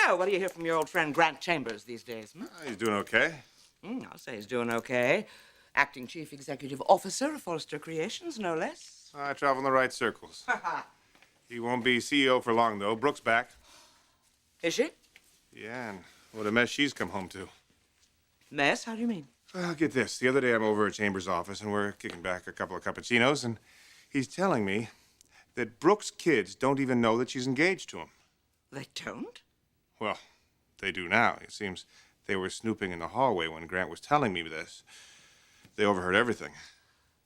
So, what do you hear from your old friend Grant Chambers these days? He's doing okay. I'll say he's doing okay. Acting Chief Executive Officer of Forrester Creations, no less. I travel in the right circles. He won't be CEO for long, though. Brooke's back. Is she? Yeah, and what a mess she's come home to. Mess? How do you mean? Well, get this. The other day I'm over at Chambers' office, and we're kicking back a couple of cappuccinos, and he's telling me that Brooke's kids don't even know that she's engaged to him. They don't? Well, they do now. It seems they were snooping in the hallway when Grant was telling me this. They overheard everything.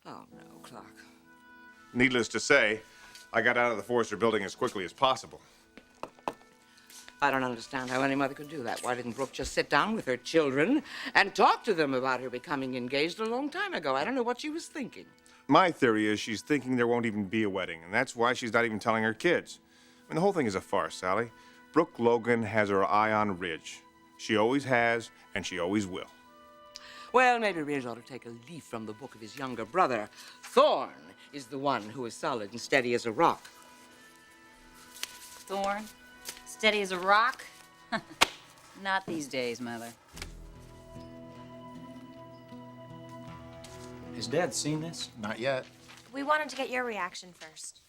Oh, no, Clark. Needless to say, I got out of the Forrester building as quickly as possible. I don't understand how any mother could do that. Why didn't Brooke just sit down with her children and talk to them about her becoming engaged a long time ago? I don't know what she was thinking. My theory is she's thinking there won't even be a wedding, and that's why she's not even telling her kids. I mean, the whole thing is a farce, Sally. Brooke Logan has her eye on Ridge. She always has, and she always will. Well, maybe Ridge ought to take a leaf from the book of his younger brother. Thorne is the one who is solid and steady as a rock. Thorne? Steady as a rock? Not these days, Mother. Has Dad seen this? Not yet. We wanted to get your reaction first.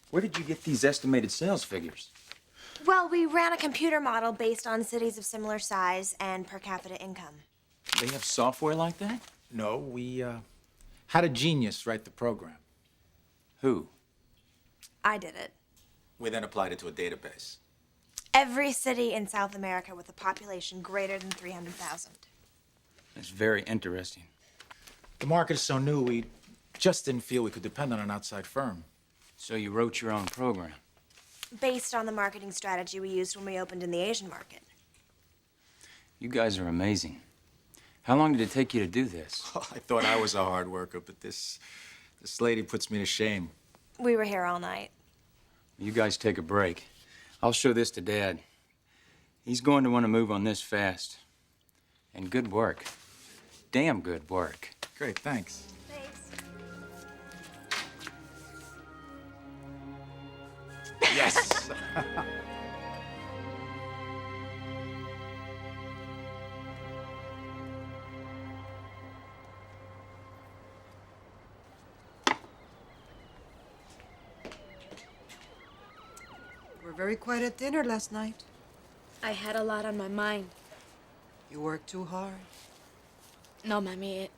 Where did you get these estimated sales figures? Well, we ran a computer model based on cities of similar size and per capita income. They have software like that? No, we had a genius write the program. Who? I did it. We then applied it to a database. Every city in South America with a population greater than 300,000. That's very interesting. The market is so new, we just didn't feel we could depend on an outside firm. So you wrote your own program? Based on the marketing strategy we used when we opened in the Asian market. You guys are amazing. How long did it take you to do this? I thought I was a hard worker, but this lady puts me to shame. We were here all night. You guys take a break. I'll show this to Dad. He's going to want to move on this fast. And good work. Damn good work. Great, thanks. Thanks. Yes! We're very quiet at dinner last night. I had a lot on my mind. You worked too hard. No, Mommy,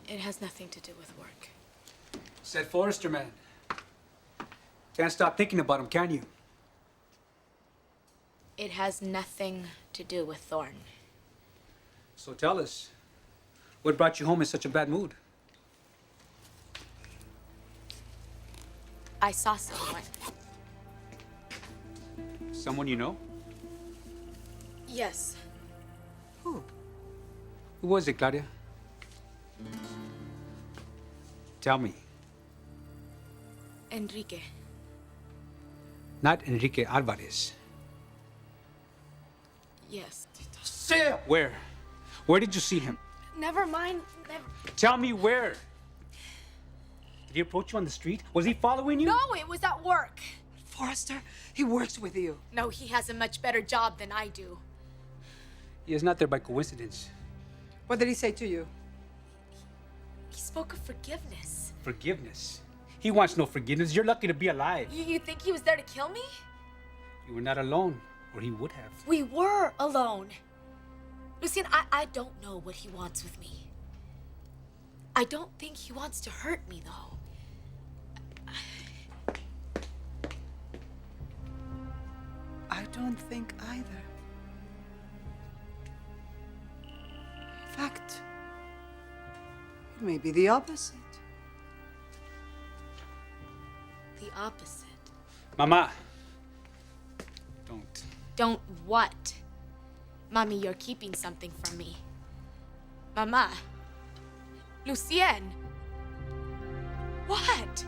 it has nothing to do with work. Said Forrester man. Can't stop thinking about him, can you? It has nothing to do with Thorne. So tell us, what brought you home in such a bad mood? I saw someone. Someone you know? Yes. Who? Who was it, Claudia? Tell me. Enrique. Not Enrique Alvarez. Yes. Say it! Where? Where did you see him? Never mind. Never. Tell me where. Did he approach you on the street? Was he following you? No, it was at work. Forrester, he works with you. No, he has a much better job than I do. He is not there by coincidence. What did he say to you? He spoke of forgiveness. Forgiveness. He wants no forgiveness. You're lucky to be alive. You think he was there to kill me? You were not alone, or he would have. We were alone. Lucien, I don't know what he wants with me. I don't think he wants to hurt me, though. I don't think either. In fact, it may be the opposite. The opposite. Mama. Don't. Don't what? Mommy, you're keeping something from me. Mama. Lucien. What?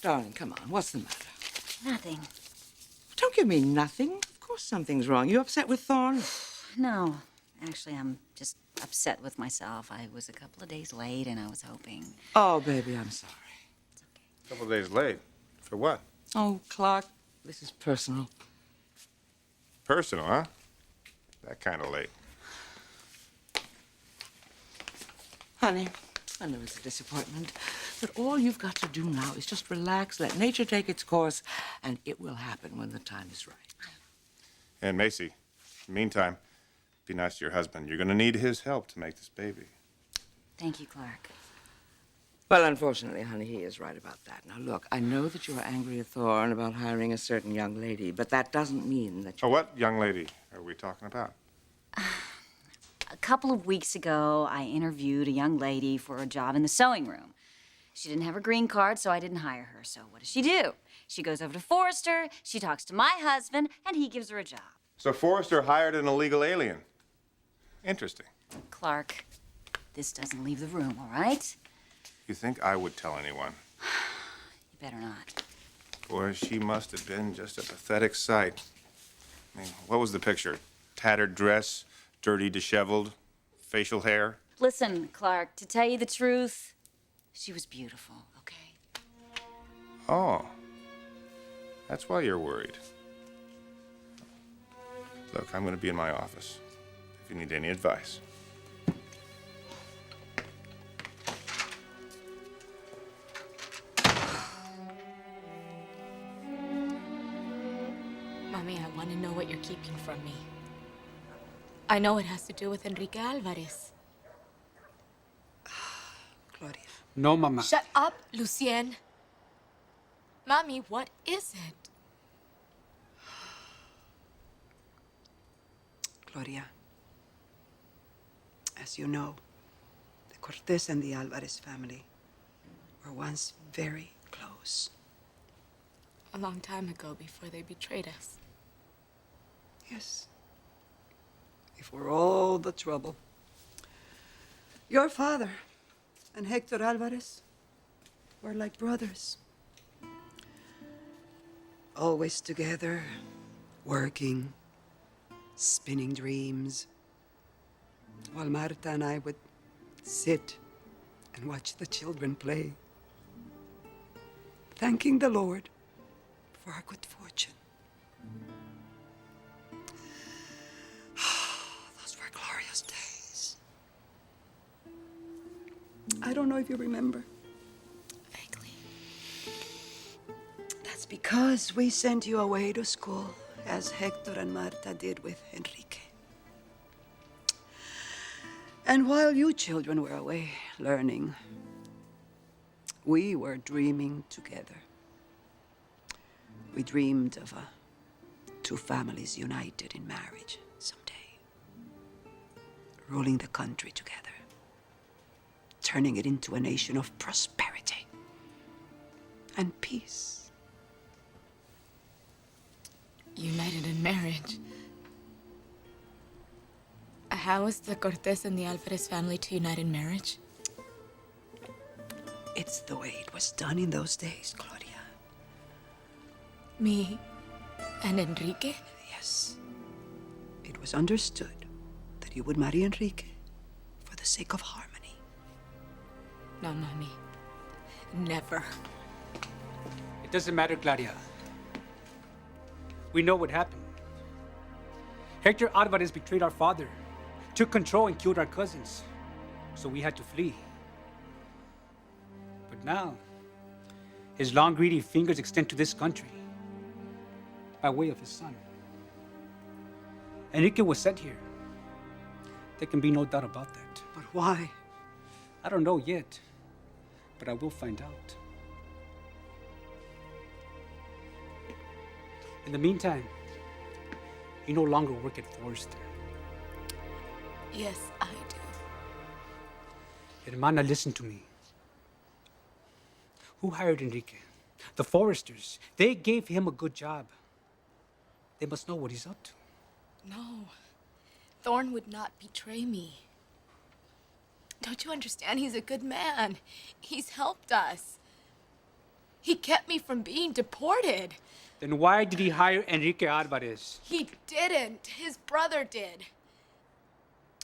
Darling, come on. What's the matter? Nothing. Don't give me nothing. Of course something's wrong. You upset with Thorne? No. Actually, I'm just upset with myself. I was a couple of days late, and I was hoping. Oh, baby, I'm sorry. A couple of days late. For what? Oh, Clark, this is personal. Personal, huh? That kind of late. Honey, I know it's a disappointment, but all you've got to do now is just relax, let nature take its course, and it will happen when the time is right. And Macy, in the meantime, be nice to your husband. You're going to need his help to make this baby. Thank you, Clark. Well, unfortunately, honey, he is right about that. Now, look, I know that you are angry at Thorne about hiring a certain young lady, but that doesn't mean that you... Oh, what young lady are we talking about? A couple of weeks ago, I interviewed a young lady for a job in the sewing room. She didn't have her green card, so I didn't hire her. So what does she do? She goes over to Forrester, she talks to my husband, and he gives her a job. So Forrester hired an illegal alien. Interesting. Clark, this doesn't leave the room, all right? You think I would tell anyone? You better not. Boy, she must have been just a pathetic sight. I mean, what was the picture? Tattered dress, dirty, disheveled, facial hair? Listen, Clark, to tell you the truth, she was beautiful, okay? Oh. That's why you're worried. Look, I'm going to be in my office if you need any advice. Mommy, I want to know what you're keeping from me. I know it has to do with Enrique Alvarez. Claudia. No, Mama. Shut up, Lucien. Mommy, what is it? Claudia, as you know, the Cortez and the Alvarez family were once very close. A long time ago, before they betrayed us. Yes. Before all the trouble. Your father and Hector Alvarez were like brothers. Always together, working, spinning dreams, while Marta and I would sit and watch the children play, thanking the Lord for our good fortune. Those were glorious days. I don't know if you remember. Vaguely. That's because we sent you away to school, as Hector and Marta did with Enrique. And while you children were away learning, we were dreaming together. We dreamed of two families united in marriage someday, ruling the country together, turning it into a nation of prosperity and peace. United in marriage. How is the Cortez and the Alvarez family to unite in marriage? It's the way it was done in those days, Claudia. Me and Enrique? Yes. It was understood that you would marry Enrique for the sake of harmony. No, Mommy. Never. It doesn't matter, Claudia. We know what happened. Hector Alvarez betrayed our father, took control and killed our cousins. So we had to flee. But now, his long, greedy fingers extend to this country by way of his son. Enrique was sent here. There can be no doubt about that. But why? I don't know yet, but I will find out. In the meantime, you no longer work at Forrester. Yes, I do. Hermana, listen to me. Who hired Enrique? The Forresters. They gave him a good job. They must know what he's up to. No. Thorne would not betray me. Don't you understand? He's a good man. He's helped us. He kept me from being deported. Then why did he hire Enrique Alvarez? He didn't. His brother did.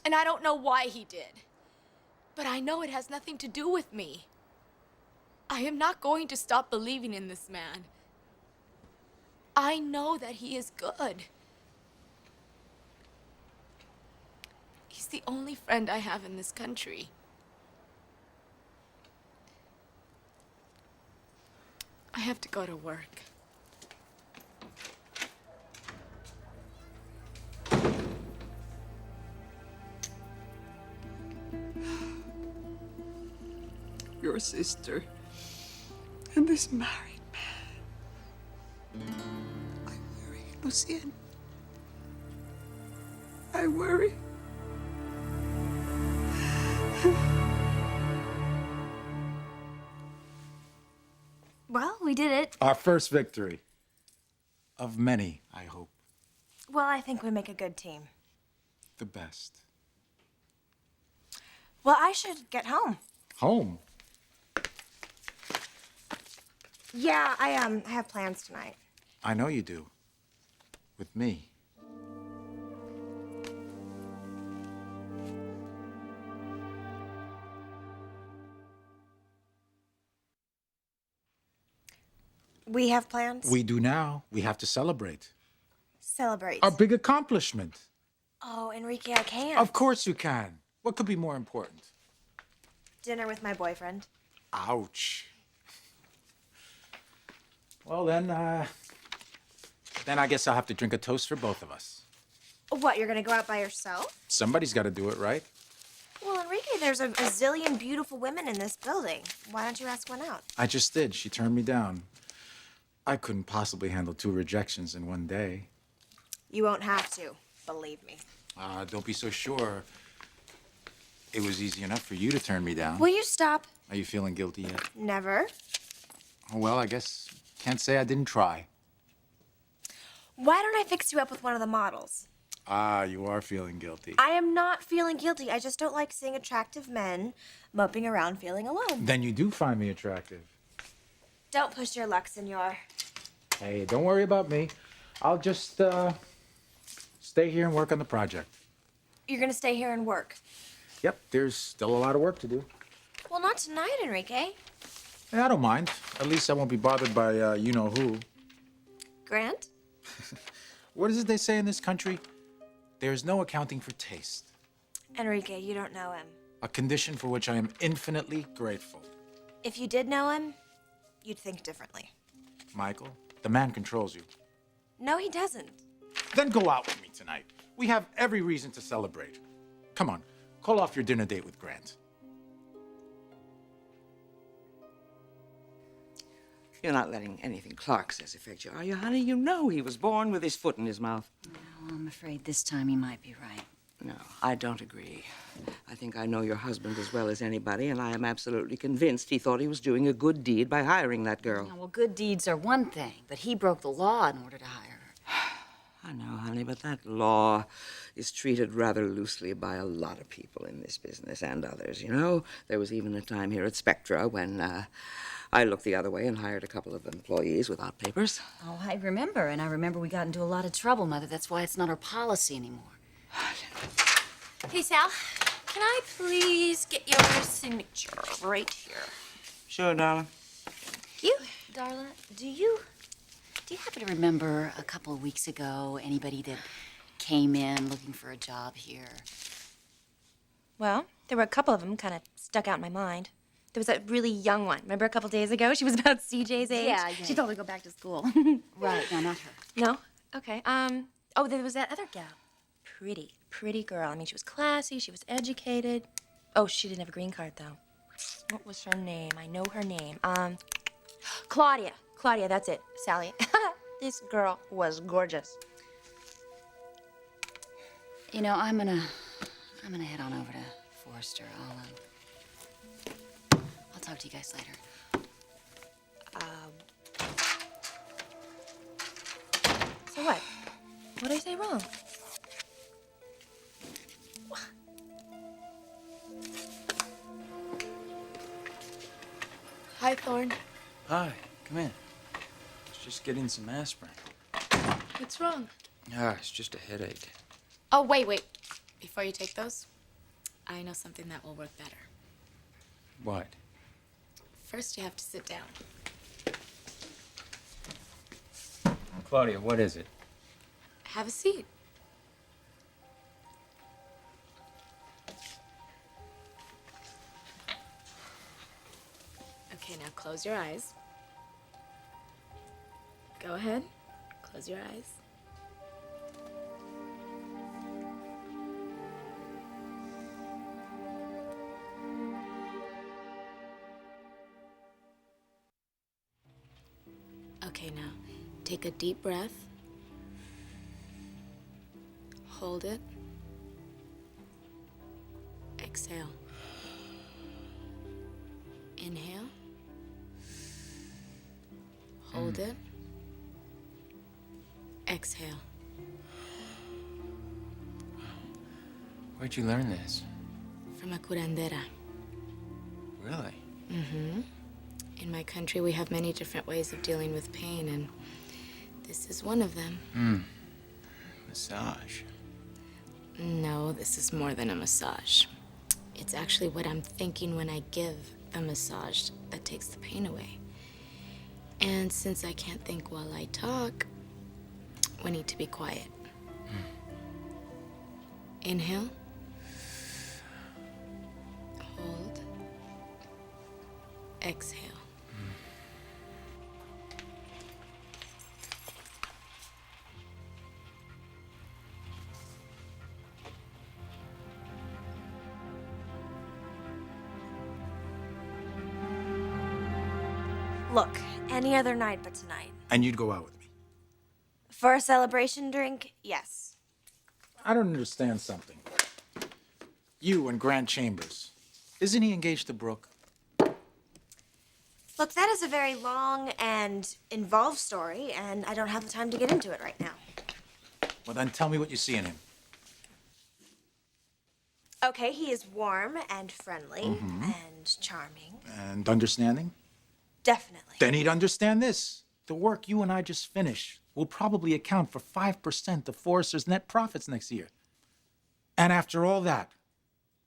And I don't know why he did. But I know it has nothing to do with me. I am not going to stop believing in this man. I know that he is good. He's the only friend I have in this country. I have to go to work. Your sister and this married man. I worry, Lucien. I worry. Well, we did it. Our first victory. Of many, I hope. Well, I think we make a good team. The best. Well, I should get home. Home. Yeah, I have plans tonight. I know you do. With me. We have plans? We do now. We have to celebrate. Celebrate. Our big accomplishment. Oh, Enrique, I can't. Of course you can. What could be more important? Dinner with my boyfriend. Ouch. Well, then I guess I'll have to drink a toast for both of us. What, you're gonna go out by yourself? Somebody's got to do it, right? Well, Enrique, there's a zillion beautiful women in this building. Why don't you ask one out? I just did. She turned me down. I couldn't possibly handle 2 rejections in one day. You won't have to, believe me. Don't be so sure. It was easy enough for you to turn me down. Will you stop? Are you feeling guilty yet? Never. Oh, well, I guess can't say I didn't try. Why don't I fix you up with one of the models? You are feeling guilty. I am not feeling guilty. I just don't like seeing attractive men moping around feeling alone. Then you do find me attractive. Don't push your luck, senor. Hey, don't worry about me. I'll just stay here and work on the project. You're gonna stay here and work. Yep, there's still a lot of work to do. Well, not tonight, Enrique. Hey, I don't mind. At least I won't be bothered by you-know-who. Grant? What is it they say in this country? There's no accounting for taste. Enrique, you don't know him. A condition for which I am infinitely grateful. If you did know him, you'd think differently. Michael, the man controls you. No, he doesn't. Then go out with me tonight. We have every reason to celebrate. Come on, call off your dinner date with Grant. You're not letting anything Clark says affect you, are you, honey? You know he was born with his foot in his mouth. Well, I'm afraid this time he might be right. No, I don't agree. I think I know your husband as well as anybody, and I am absolutely convinced he thought he was doing a good deed by hiring that girl. Now, well, good deeds are one thing, but he broke the law in order to hire her. I know, honey, but that law is treated rather loosely by a lot of people in this business and others, you know? There was even a time here at Spectra when I looked the other way and hired a couple of employees without papers. Oh, I remember, and I remember we got into a lot of trouble, Mother. That's why it's not our policy anymore. Hey, Sal, can I please get your signature right here? Sure, darling. You, Darla, do you happen to remember a couple of weeks ago anybody that came in looking for a job here? Well, there were a couple of them kind of stuck out in my mind. There was that really young one. Remember a couple days ago? She was about CJ's age. Yeah. She told me to go back to school. Right, no, not her. No? Okay. Oh, there was that other gal. Pretty girl. I mean, she was classy, she was educated. Oh, she didn't have a green card, though. What was her name? I know her name. Claudia. Claudia, that's it. Sally. This girl was gorgeous. You know, I'm gonna head on over to Forrester. I'll talk to you guys later. So what? What did I say wrong? Hi, Thorne. Hi. Come in. Let's just get in some aspirin. What's wrong? Ah, it's just a headache. Oh, wait. Before you take those, I know something that will work better. What? First, you have to sit down. Claudia, what is it? Have a seat. Okay, now close your eyes. Go ahead. Close your eyes. Okay, now take a deep breath. Hold it. Exhale. Inhale. Hold it. Exhale. Where'd you learn this? From a curandera. Really? Mm-hmm. In my country, we have many different ways of dealing with pain, and this is one of them. Massage. No, this is more than a massage. It's actually what I'm thinking when I give the massage that takes the pain away. And since I can't think while I talk, we need to be quiet. Inhale. Hold. Exhale. Look, any other night but tonight. And you'd go out with me. For a celebration drink, yes. I don't understand something. You and Grant Chambers. Isn't he engaged to Brooke? Look, that is a very long and involved story, and I don't have the time to get into it right now. Well, then tell me what you see in him. Okay, he is warm and friendly and charming. And understanding? Definitely. Then he'd understand this. The work you and I just finished will probably account for 5% of Forrester's net profits next year. And after all that,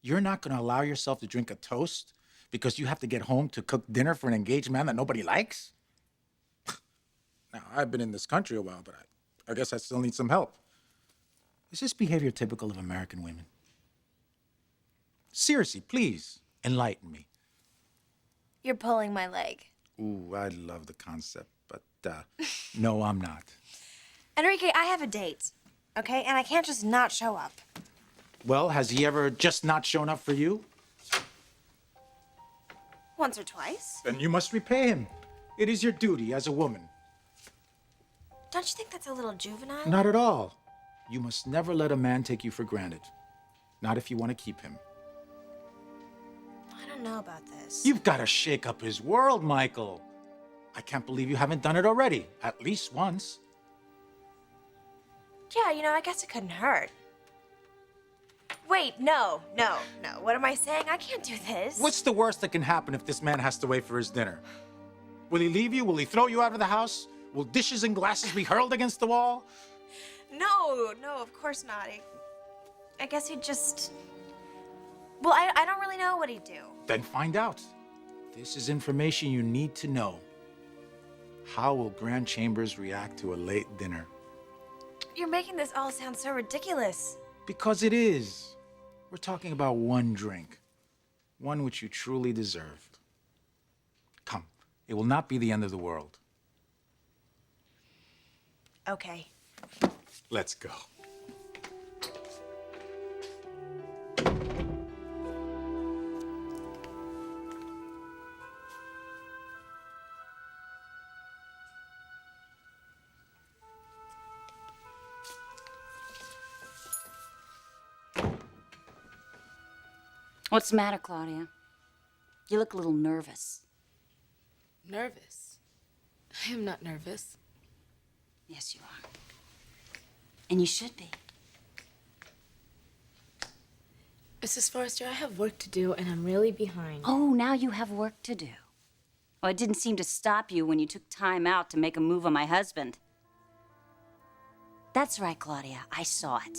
you're not going to allow yourself to drink a toast because you have to get home to cook dinner for an engaged man that nobody likes? Now, I've been in this country a while, but I guess I still need some help. Is this behavior typical of American women? Seriously, please, enlighten me. You're pulling my leg. Ooh, I love the concept, but no, I'm not. Enrique, I have a date, okay? And I can't just not show up. Well, has he ever just not shown up for you? Once or twice. Then you must repay him. It is your duty as a woman. Don't you think that's a little juvenile? Not at all. You must never let a man take you for granted. Not if you want to keep him. I don't know about this. You've got to shake up his world, Michael. I can't believe you haven't done it already. At least once. Yeah, you know, I guess it couldn't hurt. Wait, no. What am I saying? I can't do this. What's the worst that can happen if this man has to wait for his dinner? Will he leave you? Will he throw you out of the house? Will dishes and glasses be hurled against the wall? No, of course not. I guess he'd just... Well, I don't really know what he'd do. Then find out. This is information you need to know. How will Grant Chambers react to a late dinner? You're making this all sound so ridiculous. Because it is. We're talking about one drink. One which you truly deserved. Come, it will not be the end of the world. Okay. Let's go. What's the matter, Claudia? You look a little nervous. Nervous? I am not nervous. Yes, you are. And you should be. Mrs. Forrester, I have work to do, and I'm really behind. Oh, now you have work to do. Well, it didn't seem to stop you when you took time out to make a move on my husband. That's right, Claudia. I saw it.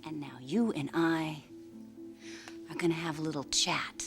And now you and I are gonna have a little chat.